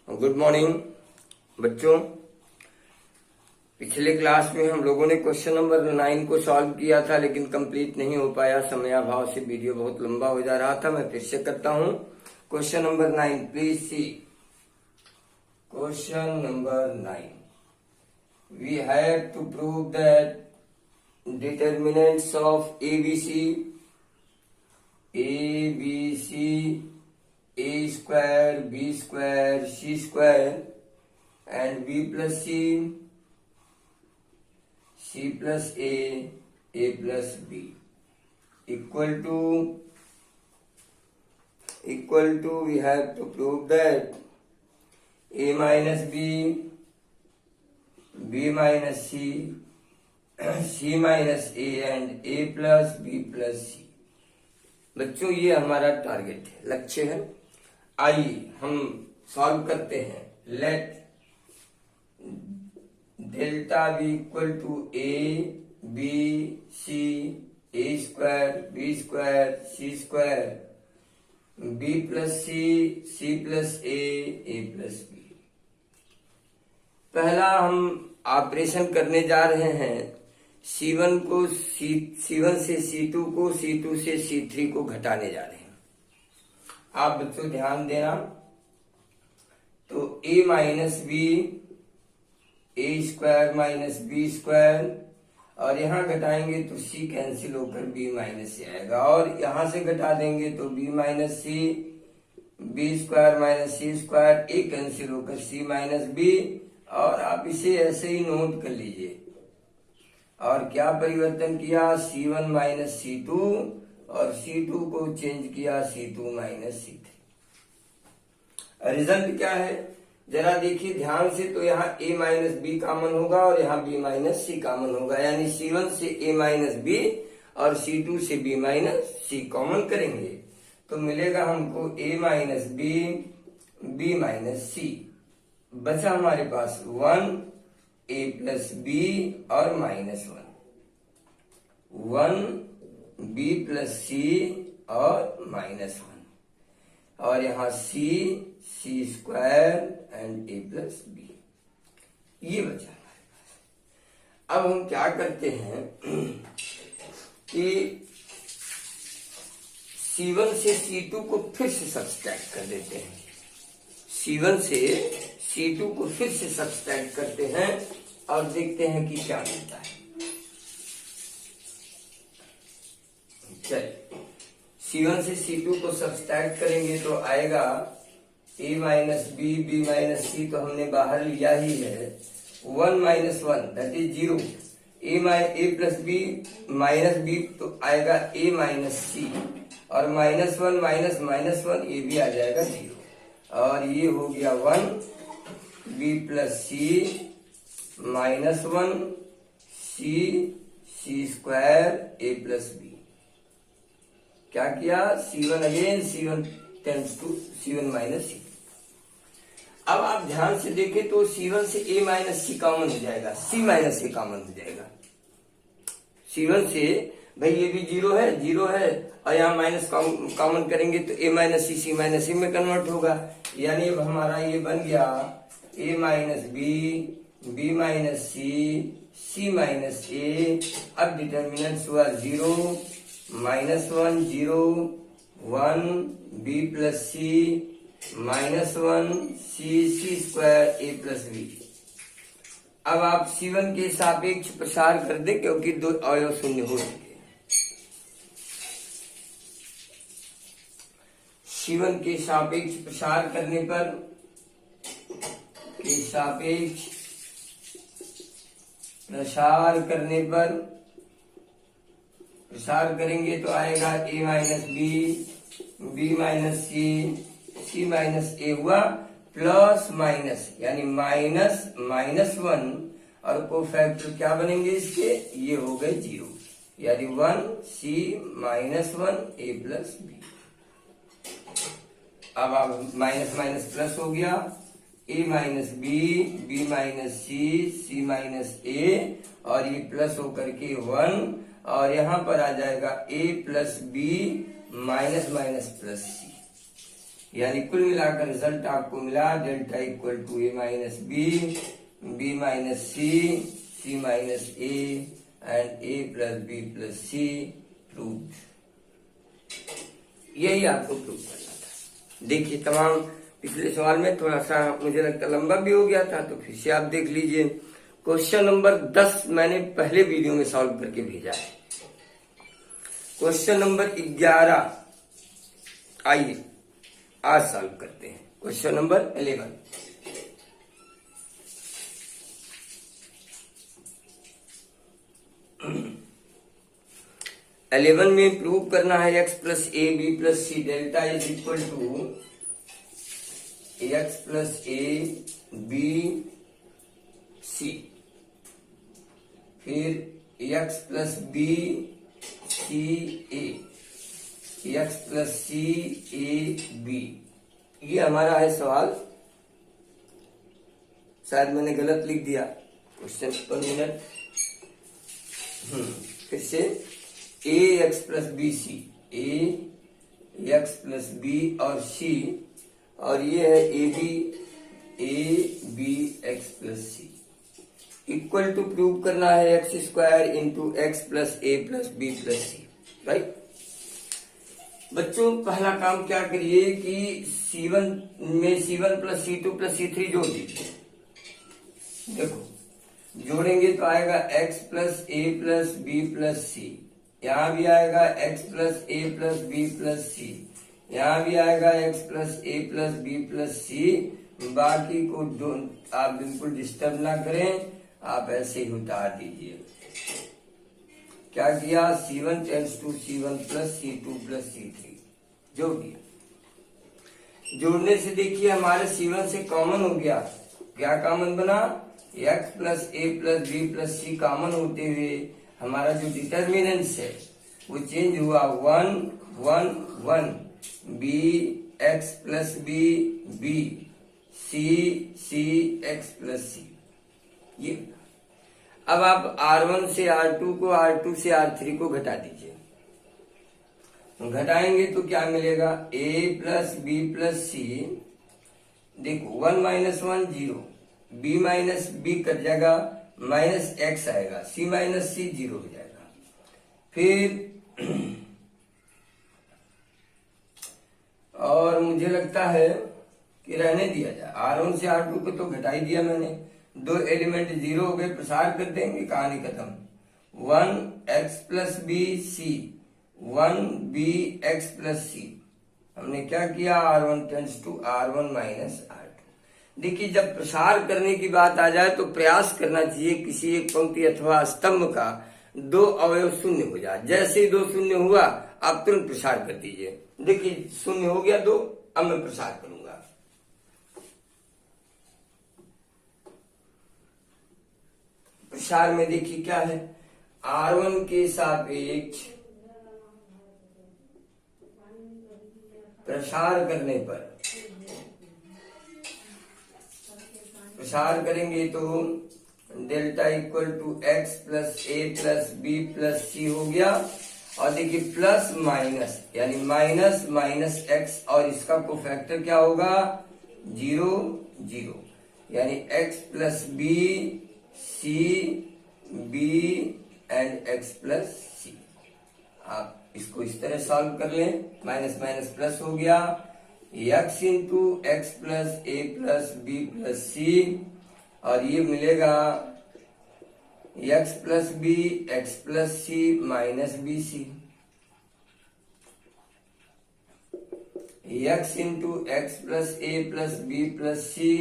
Good morning बच्चों। पिछले class में हम लोगों ने क्वेश्चन नंबर 9 को सॉल्व किया था, लेकिन कंप्लीट नहीं हो पाया। समयाभाव से वीडियो बहुत लंबा हो जा रहा था। मैं फिर से करता हूँ। Question number 9, please see. Question number 9, we have to prove that determinants of ABC A square, B square, C square and B plus C plus A plus B equal to we have to prove that A minus B, B minus C, C minus A and A plus B plus C। बच्चों ये हमारा target है, लक्ष्य है। आइए हम solve करते हैं। Let delta B equal to B C A square B square C square B plus C plus A plus B। पहला हम ऑपरेशन करने जा रहे हैं। C1 से C2 को, C2 से C3 को घटाने जा रहे हैं। आप बच्चों ध्यान देना। तो A minus B, A square minus B square, और यहाँ घटाएंगे तो C कैंसिल होकर B माइनस C आएगा, और यहाँ से घटा देंगे तो B minus C, B square minus C square, A cancel होकर C माइनस B। और आप इसे ऐसे ही नोट कर लीजिए। और क्या परिवर्तन किया? C1 माइनस C2 और C2 को चेंज किया C2 माइनस C3। रिजल्ट क्या है जरा देखिए ध्यान से। तो यहाँ A माइनस B कॉमन होगा और यहाँ B माइनस C कॉमन होगा, यानी C1 से A माइनस B और C2 से B माइनस C कॉमन करेंगे तो मिलेगा हमको A minus B, B minus C। बचा हमारे पास 1 A प्लस B और माइनस 1 B प्लस C और माइनस 1, और यहाँ C square and A plus B। ये बचा हमारे पास। अब हम क्या करते हैं कि C1 से C2 को फिर से सब्सट्रैक्ट कर देते हैं। C1 से C2 को फिर से सब्सट्रैक्ट करते हैं और देखते हैं कि क्या मिलता है। चलिए C1 से C2 को सब्सट्रैक्ट करेंगे तो आएगा A minus B, B minus C तो हमने बाहर लिया ही है। 1 minus 1 that is 0। A plus B minus B तो आएगा A माइनस C, और माइनस 1 माइनस माइनस 1 ये भी आ जाएगा 0, और ये हो गया 1 B plus C minus 1 C square A plus B। क्या किया? C1 again, C1 tends to C1 minus C। अब आप ध्यान से देखें तो C1 से A माइनस C कॉमन हो जाएगा, C माइनस A कॉमन हो जाएगा। C1 से भाई ये भी 0 है और यहाँ माइनस कॉमन करेंगे तो A minus C minus C में कन्वर्ट होगा, यानी अब हमारा ये बन गया A minus B, B minus C minus A। अब डिटर्मिनेंट्स हुआ 0, minus 1 0 1 B plus C minus 1 C square A plus B। अब आप C1 के सापेक्ष प्रसार कर दे क्योंकि दो अवयव शून्य हो चुके हैं। C1 के सापेक्ष प्रसार करने पर प्रसार करेंगे तो आएगा A minus B, B minus C minus A हुआ, प्लस माइनस यानी माइनस 1, और कोफैक्टर क्या बनेंगे इसके? ये हो गए 0, यानी 1 C minus 1 A plus B। अब आप माइनस माइनस प्लस हो गया, A minus B, B minus C minus A, और ये प्लस होकर के 1, और यहाँ पर आ जाएगा A plus B minus minus plus C। यानी कुल मिलाकर रिजल्ट आपको मिला delta equal to A minus B minus C minus A and A plus B plus C proved. यही आपको प्रूव करना था। देखिए तमाम पिछले सवाल में थोड़ा सा मुझे लगता लंबा भी हो गया था, तो फिर से आप देख लीजिए। क्वेश्चन नंबर 10 मैंने पहले वीडियो में सॉल्व करके भेजा है। क्वेश्चन नंबर 11 आइए आज सॉल्व करते हैं। क्वेश्चन नंबर 11 11 में प्रूव करना है x plus A B plus C delta is equal to X plus A B C, फिर X plus B C A, X plus C A B. ये हमारा है सवाल। शायद मैंने गलत लिख दिया क्वेश्चन पर मिनट। फिर से A X plus B C, A X plus B और सी, और ये है A B X plus C equal to prove करना है X square into X plus A plus B plus C. Right बच्चों, पहला काम क्या करिए कि C1 में C1 plus C2 plus C3 जोड़ दीजिए। देखो जोड़ेंगे तो आएगा x plus A plus B plus C, यहाँ भी आएगा x plus A plus B plus C, यहाँ भी आएगा x plus A plus B plus C. बाकी को आप बिल्कुल डिस्टर्ब ना करें, आप ऐसे ही उतार दीजिए। क्या किया, C1 tends to C1 plus C2 plus C3 जोड़ दिया। जोड़ने से देखिए हमारे C1 से कॉमन हो गया। क्या कॉमन बना, x plus A plus B plus C common होते हुए हमारा जो डिटर्मिनेंट्स है वो चेंज हुआ 1 1 1, B X plus B B, C X plus C. ये अब आप R1 से R2 को, R2 से R3 को घटा दीजिए। घटाएंगे तो क्या मिलेगा, a plus B plus C. देखो 1 minus 1 0, b minus B cut जाएगा, माइनस एक्स आएगा, c माइनस सी 0 हो जाएगा। फिर और मुझे लगता है कि रहने दिया जाए, R1 से R2 को तो घटा ही दिया मैंने, 2 एलिमेंट 0 हो गए, प्रसार कर देंगे, कहानी खत्म। 1 X plus B C, 1 B X plus C. हमने क्या किया, R1 tends to R1 minus R2। देखिए जब प्रसार करने की बात आ जाए तो प्रयास करना चाहिए किसी एक पंक्ति अथवा स्तंभ का 2 अवयव शून्य हो जाए। जैसे ही 2 शून्य हुआ आप तुरंत प्रसार कर दीजिए। देखिए शून्य हो गया 2, अब मैं प्रसार करूंगा। प्रसार में देखिए क्या है, R1 के सापेक्ष प्रसार करने पर, प्रसार करेंगे तो delta equal to X plus A plus B plus C हो गया। और देखिए प्लस माइनस यानी माइनस माइनस एक्स, और इसका कोफैक्टर क्या होगा, 0 0, यानी X plus B C B and X plus C. आप इसको इस तरह सॉल्व कर लें, माइनस माइनस प्लस हो गया, X into X plus A plus B plus C, और ये मिलेगा X plus B X plus C minus B C, X into X plus A plus B plus C,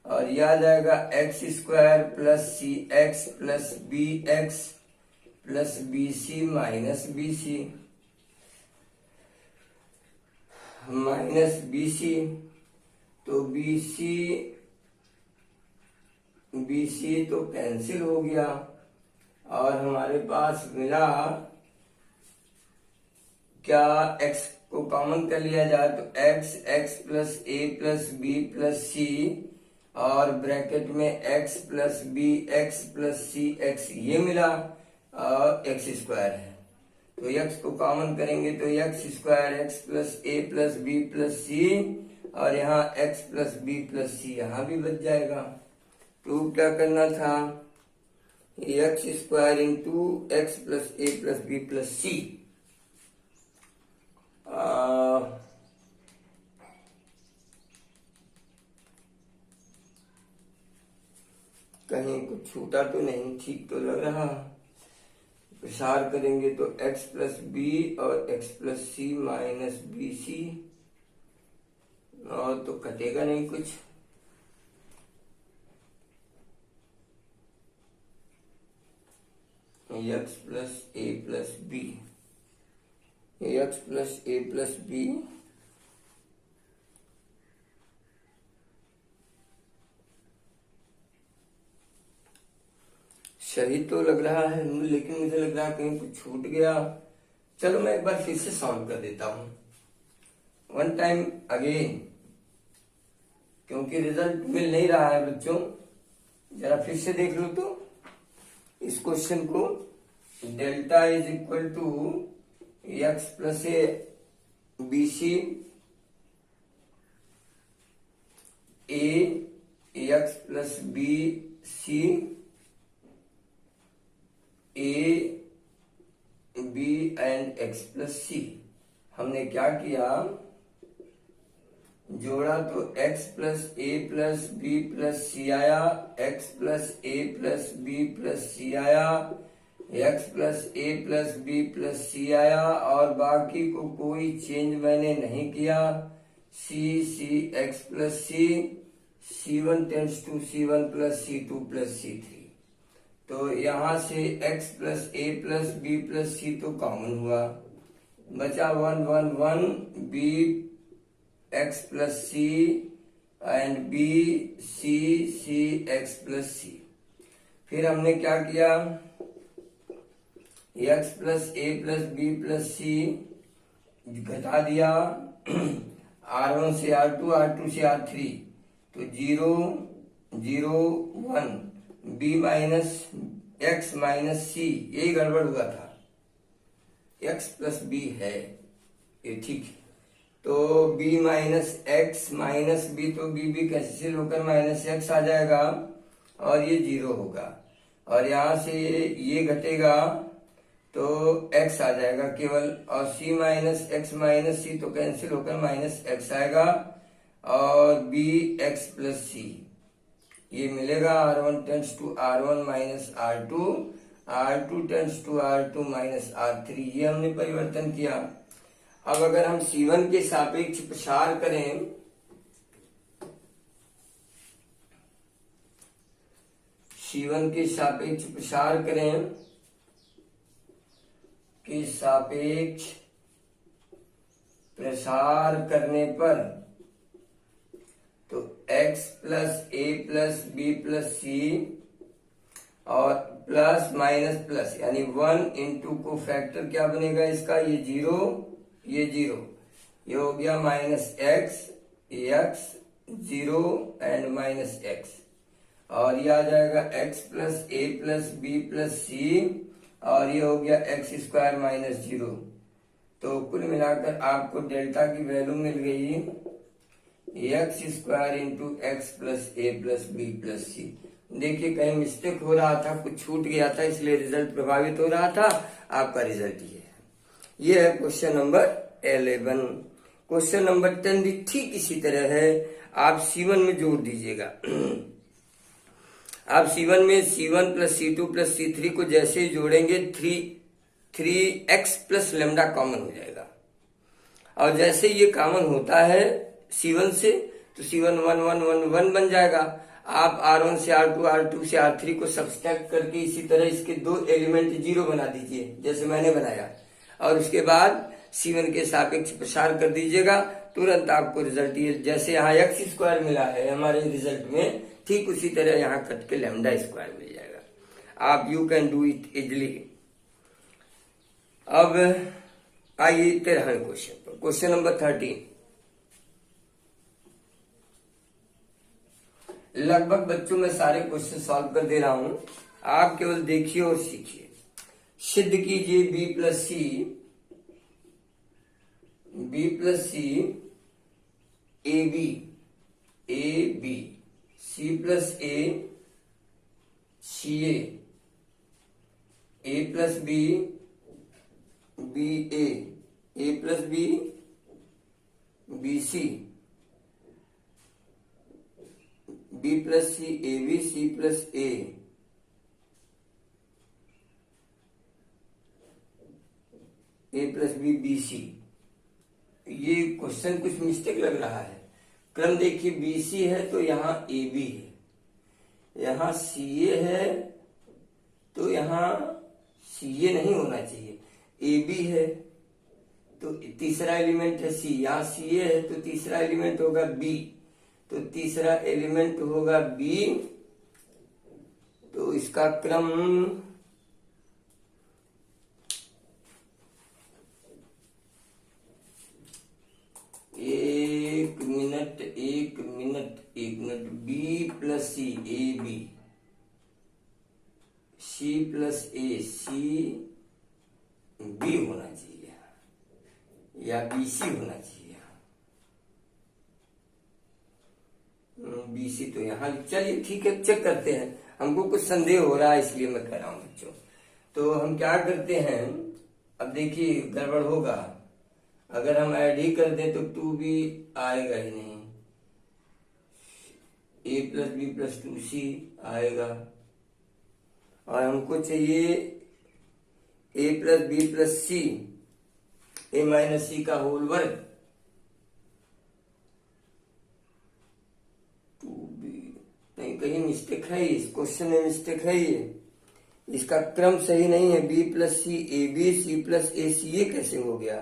और यह आ जाएगा X square plus C X plus B X plus B C minus B C minus B C. तो B C तो cancel हो गया, और हमारे पास मिला क्या, x को कॉमन कर लिया जाए तो x plus A plus B plus C, और ब्रैकेट में x plus B X plus C X, ये मिला, और एक्स स्क्वायर है तो x को कॉमन करेंगे तो X square X plus A plus B plus C, और यहाँ x plus B plus C यहाँ भी बच जाएगा। प्रूव क्या करना था, X square into X plus A plus B plus C. कहीं कुछ छूटा तो नहीं, ठीक तो लग रहा। प्रसार करेंगे तो x प्लस बी और x plus C minus B सी, और तो कटेगा नहीं कुछ। x plus A plus B, X plus A plus B सही तो लग रहा है, लेकिन मुझे लग रहा है कहीं कुछ छूट गया। चलो मैं एक बार फिर से सॉल्व कर देता हूं, वन टाइम अगेन, क्योंकि रिजल्ट मिल नहीं रहा है बच्चों। जरा फिर से देख लो तो इस क्वेश्चन को, delta is equal to X plus A B C A X plus B C A B and X plus C. हमने क्या किया, जोड़ा तो x plus A plus B plus C आया, x plus A plus B plus C आया, x plus A plus B plus C आया, और बाकी को कोई चेंज मैंने नहीं किया। C X plus C1 tends to C1 plus C2 plus C3। तो यहां से x plus A plus B plus C तो कॉमन हुआ, बचा 1 1 1 B X plus C and B C X plus C. फिर हमने क्या किया, x plus A plus B plus C घटा दिया, R1 से R2 R2 से R3, तो 0 0 1 b माइनस एक्स माइनस सी, यही गड़बड़ हुआ था, x प्लस बी है ये ठीक है। तो b minus X minus B, तो b कैंसिल होकर माइनस एक्स आ जाएगा और ये 0 होगा, और यहां से ये घटेगा तो x आ जाएगा केवल, और c माइनस एक्स माइनस सी तो कैंसिल होकर माइनस एक्स आएगा, और b एक्स प्लस सी ये मिलेगा। R1 tends to R1 minus R2, R2 tends to R2 minus R3, ये हमने परिवर्तन किया। अब अगर हम C1 के सापेक्ष प्रसार करें, C1 के सापेक्ष प्रसार करें, के सापेक्ष प्रसार करने पर तो x plus A plus B plus C और प्लस माइनस प्लस यानी 1 इंटू को फैक्टर क्या बनेगा इसका, ये 0 ये 0, ये हो गया minus x 0 and minus X, और ये आ जाएगा x plus A plus B plus C, और ये हो गया एक्स स्क्वायर माइनस 0। तो कुल मिलाकर आपको डेल्टा की वैल्यू मिल गई X square into X plus A plus B plus C. देखिए कहीं मिस्टेक हो रहा था, कुछ छूट गया था, इसलिए रिजल्ट प्रभावित हो रहा था। आपका रिजल्ट ये है क्वेश्चन नंबर 11। क्वेश्चन नंबर 10 भी ठीक इसी तरह है, आप C1 में जोड़ दीजिएगा। आप C1 में C1 plus C2 plus C3 को जैसे ही जोड़ेंगे 3x प्लस लेमडा कॉमन हो जाएगा, और जैसे ये कॉमन होता है C1 से तो C1 1 1 1 1 बन जाएगा। आप R1 से R2 R2 से R3 को सब्सट्रैक्ट करके इसी तरह इसके दो एलिमेंट 0 बना दीजिए जैसे मैंने बनाया, और उसके बाद C1 के सापेक्ष प्रसार कर दीजिएगा, तुरंत आपको रिजल्ट ये जैसे यहाँ एक्स स्क्वायर मिला है हमारे रिजल्ट में, ठीक उसी तरह यहाँ कट के लेमडा स्क्वायर मिल जाएगा। आप you can do it easily. अब आइए 13वें क्वेश्चन पर, क्वेश्चन नंबर 13। लगभग बच्चों में सारे क्वेश्चन सॉल्व कर दे रहा हूं, आप केवल देखिए और सीखिए। सिद्ध कीजिए B plus C A B C plus A plus B A plus B C B plus C A B C plus A plus B C. ये क्वेश्चन कुछ मिस्टेक लग रहा है। क्रम देखिए बी सी है तो यहाँ ए बी है, यहाँ सी ए है तो यहाँ सी ए नहीं होना चाहिए, ए बी है तो तीसरा एलिमेंट है सी, यहाँ सी ए है तो तीसरा एलिमेंट होगा बी, तो तीसरा एलिमेंट होगा बी। तो इसका क्रम एक minute B plus C A B C plus A C B होना चाहिए या बी सी होना चाहिए। बी सी तो यहाँ, चलिए ठीक है चेक करते हैं, हमको कुछ संदेह हो रहा है इसलिए मैं कह रहा हूं बच्चों। तो हम क्या करते हैं, अब देखिए गड़बड़ होगा, अगर हम ऐड ही कर दें तो 2b आएगा ही नहीं, a plus B plus 2c आएगा, और हमको चाहिए a plus B plus C A minus C का होल वर्ग। 2b नहीं, कहीं मिस्टेक है, इस क्वेश्चन में मिस्टेक है, ये इसका क्रम सही नहीं है। b plus C A B C plus A C A कैसे हो गया,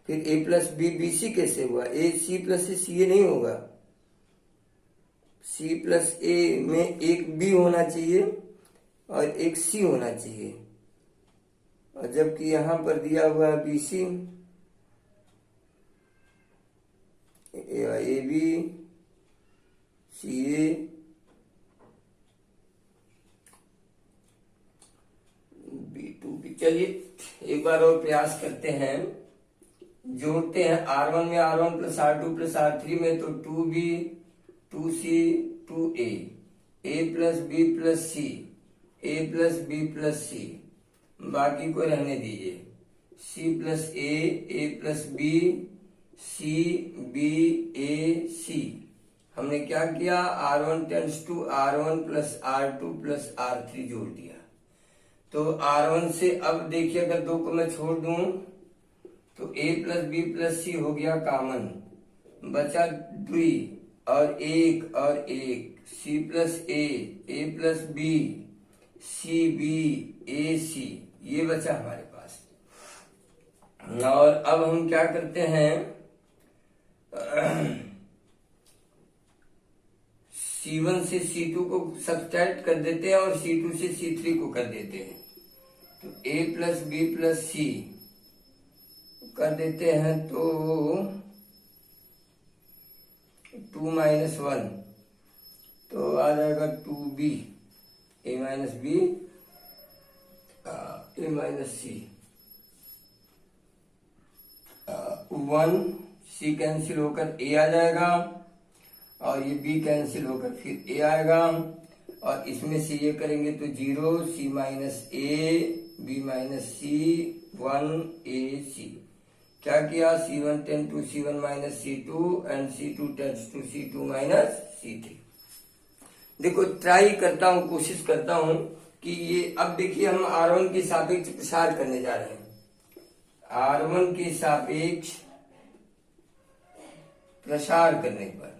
फिर a plus B B C कैसे हुआ, ए सी प्लस सी ए नहीं होगा, सी प्लस ए में एक बी होना चाहिए और एक सी होना चाहिए, और जबकि यहां पर दिया हुआ है B C, A B C A B two B. चलिए एक बार और प्रयास करते हैं, जोड़ते हैं R1 में R1 plus R2 plus R3 में, तो 2b 2c 2a a plus B plus C A plus B plus C, बाकी को रहने दीजिए, c plus A plus B C B A C. हमने क्या किया, R1 tense to R1 plus R2 plus R3 जोड़ दिया। तो R1 से अब देखिए अगर 2 को मैं छोड़ दूं तो a plus B plus C हो गया कॉमन, बचा 2 और एक सी plus A plus B C B A सी, ये बचा हमारे पास। और अब हम क्या करते हैं, C1 से C2 को सब्सट्रैक्ट कर देते हैं और C2 से C3 को कर देते हैं, तो a प्लस बी प्लस सी कर देते हैं, तो 2 माइनस 1 तो आ जाएगा 2b ए माइनस बी ए माइनस सी, 1 सी कैंसिल होकर a आ जाएगा और ये b कैंसिल होकर फिर a आएगा, और इसमें से ये करेंगे तो 0 C minus A B minus C 1 A C. क्या किया, C1 tend to C1 minus C2 and C2 tends to C2 minus C3। देखो ट्राई करता हूं, कोशिश करता हूं कि ये, अब देखिए हम R1 के सापेक्ष प्रसार करने जा रहे हैं। R1 के सापेक्ष प्रसार करने पर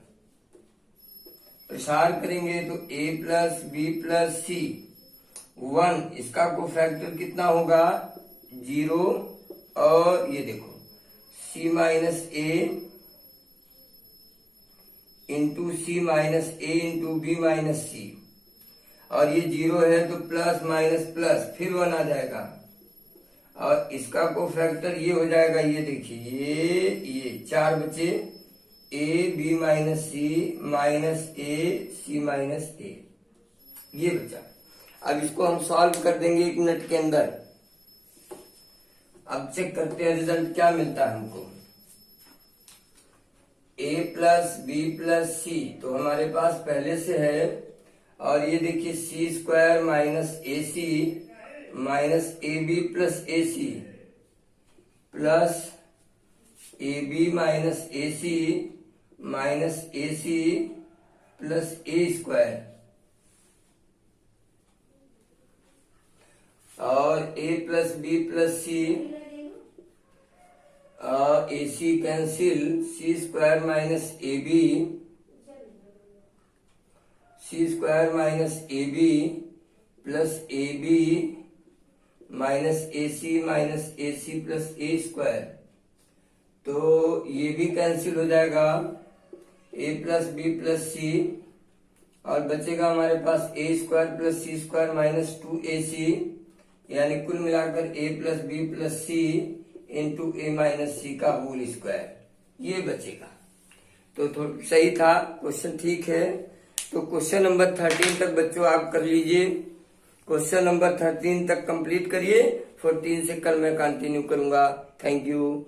प्रसार करेंगे तो a प्लस बी प्लस सी 1, इसका कोफैक्टर कितना होगा 0, और ये देखो c माइनस ए इंटू सी माइनस ए इंटू बी माइनस सी, और ये 0 है तो प्लस माइनस प्लस फिर 1 आ जाएगा, और इसका कोफैक्टर ये हो जाएगा, ये देखिए ये 4 बचे A B minus C minus A C minus A, ये बचा। अब इसको हम सॉल्व कर देंगे 1 मिनट के अंदर। अब चेक करते हैं रिजल्ट क्या मिलता है हमको। a plus B plus C तो हमारे पास पहले से है, और ये देखिए C square minus A C minus A B plus A C plus A B minus A C minus A C plus A square, और a plus B plus C, A C cancel, C square minus A B, C square minus A B plus A B minus A C plus A square, तो ये भी cancel हो जाएगा, a plus B plus C, और बचेगा हमारे पास A square plus C square minus 2ac, यानी कुल मिलाकर a plus B plus C into A minus C का होल स्क्वायर, ये बचेगा। तो सही था, क्वेश्चन ठीक है। तो क्वेश्चन नंबर 13 तक बच्चों आप कर लीजिए, क्वेश्चन नंबर 13 तक कंप्लीट करिए, 14 से कल मैं कंटिन्यू करूंगा। Thank you.